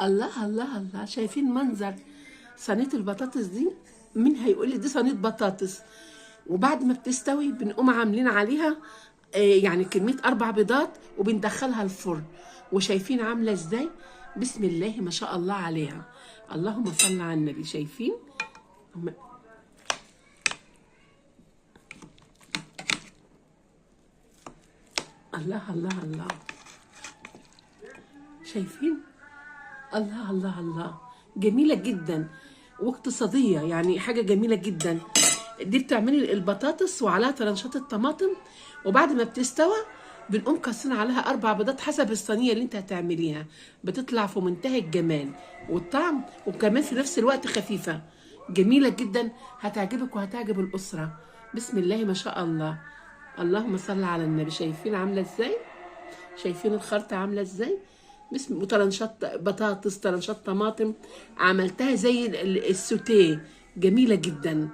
الله الله الله، شايفين منظر صينيه البطاطس دي؟ مين هيقول لي دي صينيه بطاطس؟ وبعد ما بتستوي بنقوم عاملين عليها يعني كميه 4 بيضات وبندخلها الفرن. وشايفين عامله ازاي؟ بسم الله ما شاء الله عليها. اللهم صل على النبي. شايفين؟ الله الله الله، شايفين؟ الله الله الله، جميلة جدا واقتصادية، يعني حاجة جميلة جدا. دي بتعملي البطاطس وعليها طرنشات الطماطم، وبعد ما بتستوى بنقوم كاسرين عليها 4 بيضات حسب الصينية اللي انت هتعمليها. بتطلع في منتهى الجمال والطعم، وكمان في نفس الوقت خفيفة، جميلة جدا، هتعجبك وهتعجب الأسرة. بسم الله ما شاء الله. اللهم صل على النبي. شايفين عاملة ازاي؟ شايفين الخلطة عاملة ازاي؟ طرنشات بطاطس، طرنشات طماطم، عملتها زي السوتيه، جميلة جدا.